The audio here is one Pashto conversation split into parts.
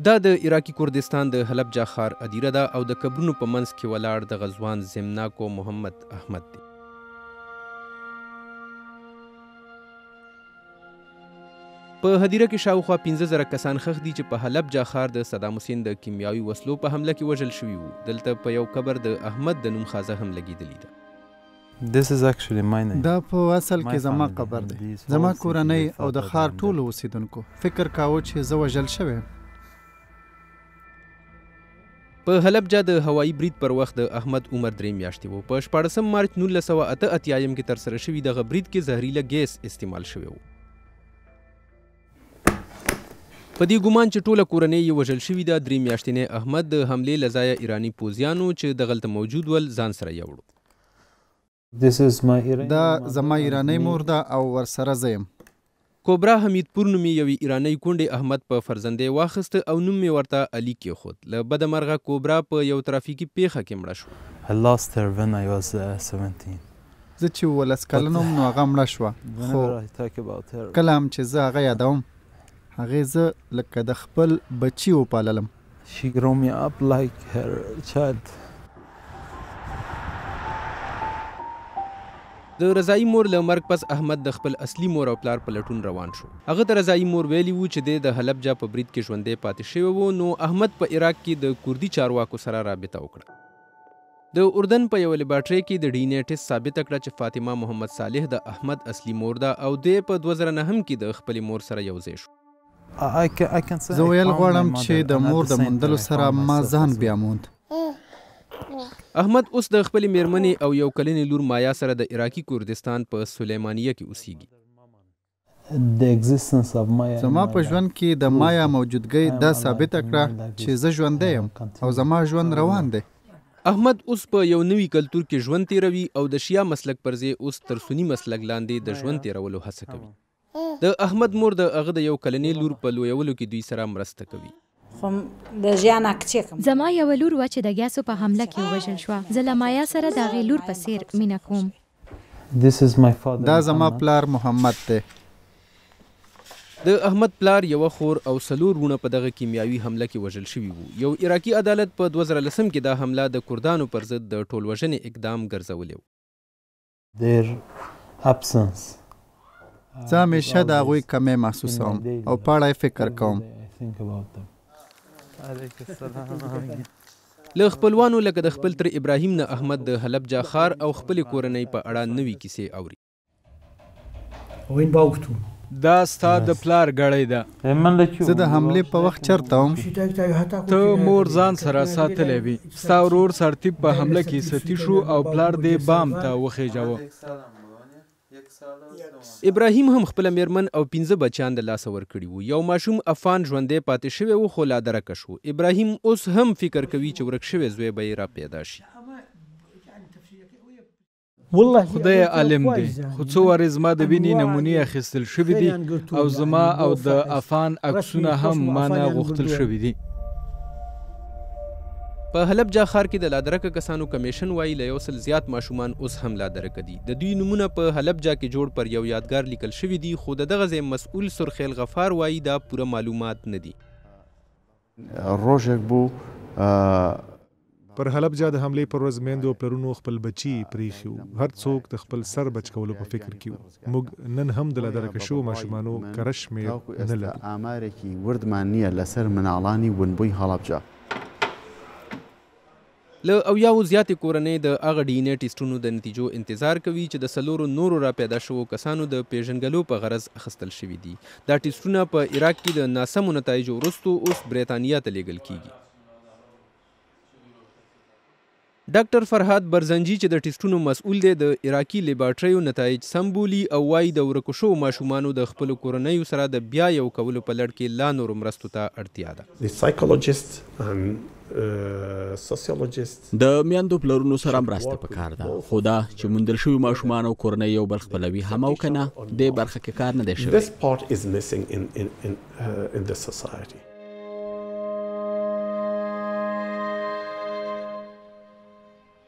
دا د عراقي کردستان د حلب جا ښار ادیره ده او د قبرونو په منځ کې ولاړ د غزوان زمناکو محمد احمد دی. په هدیره کې شاوخوا 15,000 کسان ښخ دي چې په حلب جا ښار د صدام حسین د کیمیاوي وسلو په حمله کې وژل شوي وو. دلته په یو قبر د احمد د نوم خازه هم لګېدلې ده. دا په اصل کې زما قبر دی. زما کورنۍ او د ښار ټولو اوسیدونکو فکر کاوه چې زه وژل شوی. په حلب جا د هوایي برید پر وخت د احمد عمر 3 میاشتې وو. په 14 مارچ 1988 کې ترسره شوي دغه برید کې زهریله ګیس استعمال شوی وو. په دې ګمان چې ټوله کورنۍ یې وژل شوي ده، 3 میاشتنی احمد د حملې له ځایه ایراني پوځیانو چې دغلته موجود ول ځان سره یوړو. دا زما ایرانی مور ده او ورسره زه یم. کوبرا حمیدپور نومي یوې ایرانۍ کونډې احمد په فرزندۍ واخیسته او نوم یې ورته علي کېښود. له بده مرغه کوبرا په یو ترافیکي پیښه کې مړه شوه. زه چې 17 کلن وم نو هغه مړه شوه، خو کله هم چې زه هغه یادوم هغې زه لکه د خپل بچي وپاللم. د رضایي مور له مرګ پس احمد د خپل اصلي مور او پلار په لټون روان شو. هغه د رضایي مور ویلي وو چې دی د حلب جا په برید کې ژوندی پاتې شوی و. نو احمد په عراق کې د کردي چارواکو سره رابطه وکړه. د اردن په یوه لیبارټرۍ کې د ډي ان اے ټیسټ ثابته کړه چې فاطمه محمد صالح د احمد اصلي مور ده او دی په 2009 کې د خپلې مور سره یوځای شو. زه ویل غواړم چې د مور د موندلو سره ما ځان بیا موند. احمد اوس د خپلې میرمنې او یو کلنې لور مایا سره د عراقي کردستان په سلیمانیه کې اوسیږي. زما په ژوند کې د مایا موجودګۍ دا ثابته کړه چې زه ژوندی یم او زما ژوند روان دی. احمد اوس په یو نوي کلتور کې ژوند تیروي او د شیا مسلک پر ځای اوس تر سني مسلک لاندې د ژوند تیرولو هڅه کوي. د احمد مور د هغه د یو کلنې لور په لویولو کې دوی سره مرسته کوي. زما یو لور وه چې د ګیاسو په حمله کې ووژل شوه. زه له مایا سره د هغې لور په څیر مینه کوم. دا زما پلار محمد دی. د احمد پلار یوه خور او 4 وروڼه په دغه کیمیاوي حمله کې وژل شوي وو. یو عراقي عدالت په 2010 کې دا حمله د کردانو پر ضد د ټولوژنې اقدام ګرځولی و. زه همیشه د هغوی کمی محسوسوم او په اړه یې فکر کوم. له خپلوانو لکه د خپل تر ابراهیم نه احمد د حلب جا ښار او خپلې کورنۍ په اړه نوې کیسې اوري. دا ستا د پلار ګړی ده. زه د حملې په وخت چرته وم. ته مور ځان سره ساتلی وي. ستا ورور سرتیب په حمله کې ستی شو او پلار دې بام ته وخیژاوه. ابراهیم هم خپله میرمن او 15 بچیان د لاسه ورکړي وو. یو ماشوم افان ژوندی پاتې شوی و خو لا درکه شو. ابراهیم اوس هم فکر کوي چې ورک شوی زوی به یې را پیدا شي. خدای عالم دی، خو څو وارې زما د وینې نمونې اخیستل شوي دي او زما او د افان عکسونه هم ما نه غوښتل شوي دي. په حلب جا ښار کې د لادرکه کسانو کمیشن وایي له 100 زیات ماشومان اوس هم لادرکه دي. د دوی نومونه په حلب جا کې جوړ پر یو یادګار لیکل شوي دي، خو د دغه ځای مسؤل سرخیل غفار وایي دا پوره معلومات نه دي. پر حلب جا د حملې پر ورځ میندو او پلرونو خپل بچي پریښي وو. هر څوک د خپل سر بچ کولو په فکر کې وو. موږ نن هم د لادرکه شوو ماشومانو کره شمېر نه لرو. له 90 زیاتې کورنۍ د هغه ډي ان اے ټیسټونو د نتیجو انتظار کوي چې د 4 نورو را پیدا شوو کسانو د پیژنګلو په غرض اخیستل شوي دي. دا ټیسټونه په عراق کې د ناسمو نتایجو وروسته اوس بریتانیا ته لیږل کیږي. ډاکټر فرهاد برزنجي چې د ټیسټونو مسؤل دی د عراقي لیبارټریو نتایج سم بولي او وایي د ورکو شوو ماشومانو د خپلو کورنیو سره د بیا یو کولو په لړ کې لا نورو مرستو ته اړتیا ده. د میندو پلرونو سره مرسته پکار ده، خو دا چې موندل شوي ماشومان او کورنۍ یو بل خپلوي هم او که نه دې برخه کې کار نه دی شوی.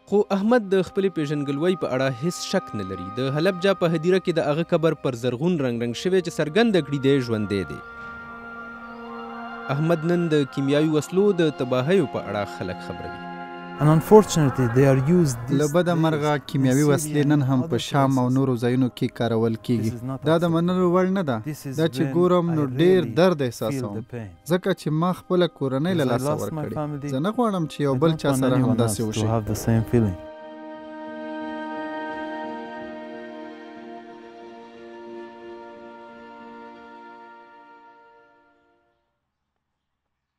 خو احمد د خپلې پیژنګلوۍ په اړه هیڅ شک نه لري. د حلب جا په هدیره کې د هغه قبر پر زرغون رنګ شوی چې څرګنده کړي دی ژوندی دی. احمد نن د کیمیاوي وسلو د تباهیو په اړه خلک خبروي. له بده مرغه کیمیاوي وسلې نن هم په شام او نورو ځایونو کې کارول کیږي. دا د منلو وړ نه ده. دا چې ګورم نو ډیر درد احساسوم ځکه چې ما خپله کورنۍ له لاسه ورکړې. زه نه غواړم چې یو بل چا سره همداسې وشي.